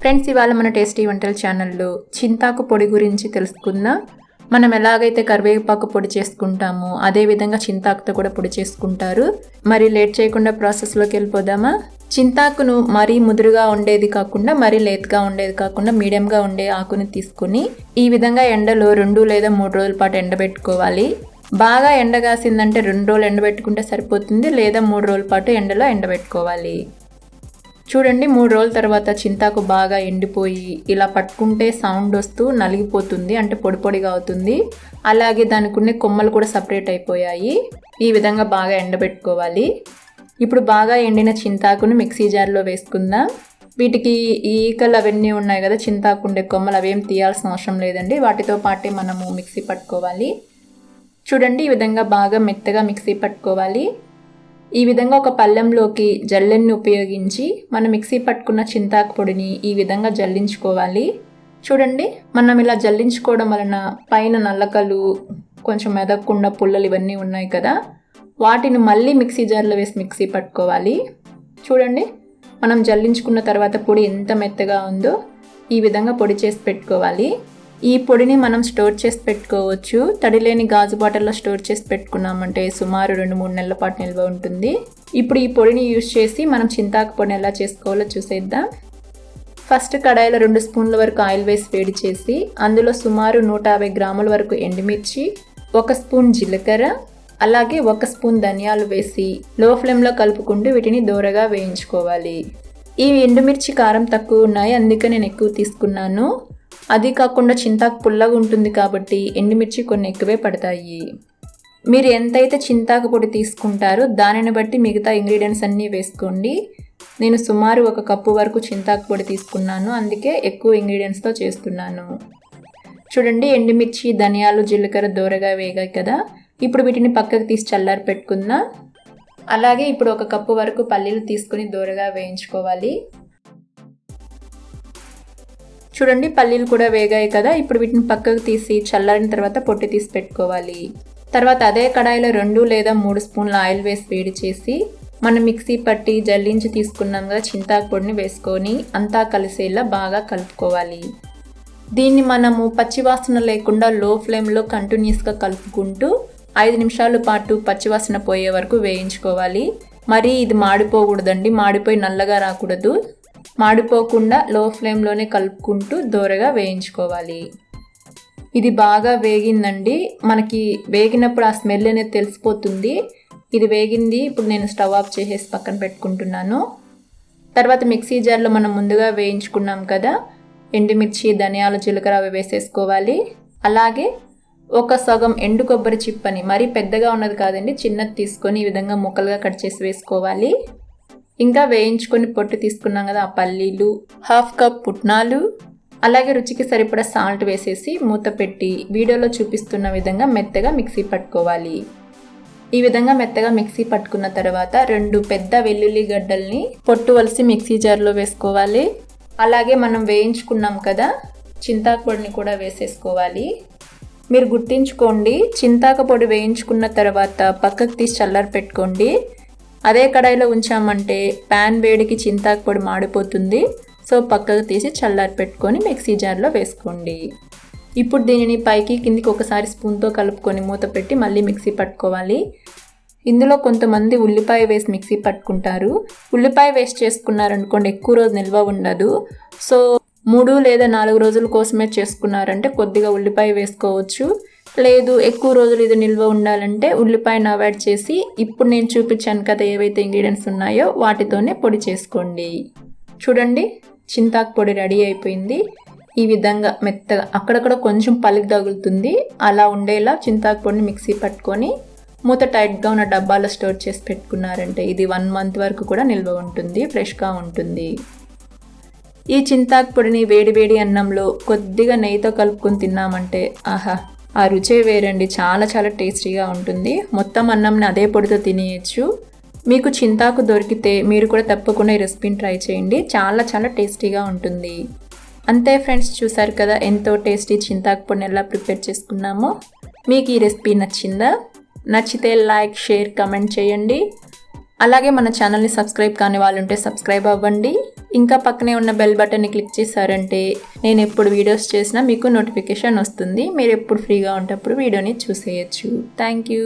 Friends, ఇవాళ మన tasty వంటల ఛానల్లో చింతాకు పొడి గురించి తెలుసుకుందాం. మనం ఎలాగైతే కరివేపాకు పొడి చేసుకుంటామో అదే విధంగా చింతాకుతో కూడా పొడి చేసుకుంటారు. మరి లేట్ చేయకుండా ప్రాసెస్లోకి వెళ్ళిపోదామా? చింతాకును మరీ ముదురుగా ఉండేది కాకుండా మరీ లేతగా ఉండేది కాకుండా మీడియంగా ఉండే ఆకుని తీసుకుని ఈ విధంగా ఎండలో 2 లేదా 3 రోజుల పాటు ఎండబెట్టుకోవాలి. బాగా ఎండగాసిందంటే 2 రోజులు ఎండబెట్టుకుంటే సరిపోతుంది, లేదా 3 రోజుల పాటు ఎండలో ఎండబెట్టుకోవాలి. చూడండి, 3 రోజుల తర్వాత చింతాకు బాగా ఎండిపోయి ఇలా పట్టుకుంటే సౌండ్ వస్తూ నలిగిపోతుంది, అంటే పొడి పొడిగా అవుతుంది. అలాగే దానికి ఉన్న కొమ్మలు కూడా సపరేట్ అయిపోయాయి. ఈ విధంగా బాగా ఎండబెట్టుకోవాలి. ఇప్పుడు బాగా ఎండిన చింతాకును మిక్సీ జార్లో వేసుకుందాం. వీటికి ఈకలు అవన్నీ ఉన్నాయి కదా, చింతాకు ఉండే కొమ్మలు, అవేం తీయాల్సిన అవసరం లేదండి. వాటితో పాటే మనము మిక్సీ పట్టుకోవాలి. చూడండి, ఈ విధంగా బాగా మెత్తగా మిక్సీ పట్టుకోవాలి. ఈ విధంగా ఒక పళ్ళెంలోకి జల్లెన్ని ఉపయోగించి మనం మిక్సీ పట్టుకున్న చింతాకు పొడిని ఈ విధంగా జల్లించుకోవాలి. చూడండి, మనం ఇలా జల్లించుకోవడం వలన పైన నల్లకలు, కొంచెం మెదక్కుండా పుల్లలు ఇవన్నీ ఉన్నాయి కదా, వాటిని మళ్ళీ మిక్సీ జార్లో వేసి మిక్సీ పట్టుకోవాలి. చూడండి, మనం జల్లించుకున్న తర్వాత పొడి ఎంత మెత్తగా ఉందో ఈ విధంగా పొడి చేసి పెట్టుకోవాలి. ఈ పొడిని మనం స్టోర్ చేసి పెట్టుకోవచ్చు. తడి లేని గాజు బాటిల్లో స్టోర్ చేసి పెట్టుకున్నామంటే సుమారు 2-3 నెలల పాటు నిల్వ ఉంటుంది. ఇప్పుడు ఈ పొడిని యూజ్ చేసి మనం చింతాకు పొడిని ఎలా చేసుకోవాలో చూసేద్దాం. ఫస్ట్ కడాయిలో 2 స్పూన్ల వరకు ఆయిల్ వేసి వేడి చేసి అందులో సుమారు 150 గ్రాముల వరకు ఎండుమిర్చి, 1 స్పూన్ జీలకర్ర, అలాగే 1 స్పూన్ ధనియాలు వేసి లో ఫ్లేమ్లో కలుపుకుంటూ వీటిని దోరగా వేయించుకోవాలి. ఈ ఎండుమిర్చి కారం తక్కువ ఉన్నాయి, అందుకే నేను ఎక్కువ తీసుకున్నాను. అది కాకుండా చింతాకు పుల్లగా ఉంటుంది కాబట్టి ఎండుమిర్చి కొన్ని ఎక్కువే పడతాయి. మీరు ఎంతైతే చింతాకు పొడి తీసుకుంటారో దానిని బట్టి మిగతా ఇంగ్రీడియంట్స్ అన్నీ వేసుకోండి. నేను సుమారు 1 కప్పు వరకు చింతాకు పొడి తీసుకున్నాను, అందుకే ఎక్కువ ఇంగ్రీడియంట్స్తో చేస్తున్నాను. చూడండి, ఎండుమిర్చి, ధనియాలు, జీలకర్ర దోరగా వేగాయి కదా. ఇప్పుడు వీటిని పక్కకు తీసి చల్లారి పెట్టుకుందాం. అలాగే ఇప్పుడు 1 కప్పు వరకు పల్లీలు తీసుకుని దోరగా వేయించుకోవాలి. చూడండి, పల్లీలు కూడా వేగాయి కదా. ఇప్పుడు వీటిని పక్కకు తీసి చల్లారిన తర్వాత పొట్టు తీసి పెట్టుకోవాలి. తర్వాత అదే కడాయిలో 2 లేదా 3 స్పూన్ల ఆయిల్ వేసి వేడి చేసి మనం మిక్సీ పట్టి జల్లించి తీసుకున్నాం కదా చింతాకు పొడిని వేసుకొని అంతా కలిసేలా బాగా కలుపుకోవాలి. దీన్ని మనము పచ్చివాసన లేకుండా లో ఫ్లేమ్లో కంటిన్యూస్గా కలుపుకుంటూ 5 నిమిషాల పాటు పచ్చివాసన పోయే వరకు వేయించుకోవాలి. మరి ఇది మాడిపోకూడదండి, మాడిపోయి నల్లగా రాకూడదు. మాడిపోకుండా లో ఫ్లేమ్లోనే కలుపుకుంటూ దోరగా వేయించుకోవాలి. ఇది బాగా వేగిందండి. మనకి వేగినప్పుడు ఆ స్మెల్ అనేది తెలిసిపోతుంది. ఇది వేగింది. ఇప్పుడు నేను స్టవ్ ఆఫ్ చేసేసి పక్కన పెట్టుకుంటున్నాను. తర్వాత మిక్సీ జార్లో మనం ముందుగా వేయించుకున్నాం కదా ఎండుమిర్చి, ధనియాలు, జీలకర్ర అవి వేసేసుకోవాలి. అలాగే 1 సగం ఎండు కొబ్బరి చిప్పని, మరీ పెద్దగా ఉన్నది కాదండి, చిన్నది తీసుకొని ఈ విధంగా ముక్కలుగా కట్ చేసి వేసుకోవాలి. ఇంకా వేయించుకొని పొట్టు తీసుకున్నాం కదా ఆ పల్లీలు, 1/2 కప్ పుట్నాలు, అలాగే రుచికి సరిపడా సాల్ట్ వేసేసి మూత పెట్టి వీడియోలో చూపిస్తున్న విధంగా మెత్తగా మిక్సీ పట్టుకోవాలి. ఈ విధంగా మెత్తగా మిక్సీ పట్టుకున్న తర్వాత 2 పెద్ద వెల్లుల్లి గడ్డల్ని పొట్టు వలిసి మిక్సీ జార్లో వేసుకోవాలి. అలాగే మనం వేయించుకున్నాం కదా చింతాకు పొడిని కూడా వేసేసుకోవాలి. మీరు గుర్తుంచుకోండి, చింతాకు పొడి వేయించుకున్న తర్వాత పక్కకు తీసి చల్లారి పెట్టుకోండి. అదే కడాయిలో ఉంచామంటే ప్యాన్ వేడికి చింతాకు పొడి మాడిపోతుంది. సో పక్కకు తీసి చల్లారి పెట్టుకొని మిక్సీ జార్లో వేసుకోండి. ఇప్పుడు దీనిని పైకి కిందికి ఒకసారి స్పూన్తో కలుపుకొని మూత పెట్టి మళ్ళీ మిక్సీ పట్టుకోవాలి. ఇందులో కొంతమంది ఉల్లిపాయ వేసి మిక్సీ పట్టుకుంటారు. ఉల్లిపాయ వేస్ట్ చేసుకున్నారనుకోండి ఎక్కువ రోజు నిల్వ ఉండదు. సో 3 లేదా 4 రోజుల కోసమే చేసుకున్నారంటే కొద్దిగా ఉల్లిపాయ వేసుకోవచ్చు. లేదు ఎక్కువ రోజులు ఇది నిల్వ ఉండాలంటే ఉల్లిపాయను అవాయిడ్ చేసి ఇప్పుడు నేను చూపించాను కదా ఏవైతే ఇంగ్రీడియంట్స్ ఉన్నాయో వాటితోనే పొడి చేసుకోండి. చూడండి, చింతాకు పొడి రెడీ అయిపోయింది. ఈ విధంగా మెత్తగా అక్కడక్కడ కొంచెం పలుకు తగులుతుంది, అలా ఉండేలా చింతాకు పొడిని మిక్సీ పట్టుకొని మూత టైట్గా ఉన్న డబ్బాలో స్టోర్ చేసి పెట్టుకున్నారంటే ఇది 1 మంత్ వరకు కూడా నిల్వ ఉంటుంది, ఫ్రెష్గా ఉంటుంది. ఈ చింతాకు పొడిని వేడి అన్నంలో కొద్దిగా నెయ్యితో కలుపుకొని తిన్నామంటే ఆహా, ఆ రుచే వేరండి. చాలా చాలా టేస్టీగా ఉంటుంది. మొత్తం అన్నంని అదే పొడితో తినేయచ్చు. మీకు చింతాకు దొరికితే మీరు కూడా తప్పకుండా ఈ రెసిపీని ట్రై చేయండి. చాలా చాలా టేస్టీగా ఉంటుంది. అంతే ఫ్రెండ్స్, చూసారు కదా ఎంతో టేస్టీ చింతాకు పొడిని ఎలా ప్రిపేర్ చేసుకున్నామో. మీకు ఈ రెసిపీ నచ్చిందా? నచ్చితే లైక్, షేర్, కమెంట్ చేయండి. అలాగే మన ఛానల్ని సబ్స్క్రైబ్ కాని వాళ్ళు ఉంటే సబ్స్క్రైబ్ అవ్వండి. ఇంకా పక్కనే ఉన్న బెల్ బటన్ని క్లిక్ చేశారంటే నేను ఎప్పుడు వీడియోస్ చేసినా మీకు నోటిఫికేషన్ వస్తుంది. మీరు ఎప్పుడు ఫ్రీగా ఉంటప్పుడు వీడియోని చూసేయచ్చు. Thank you.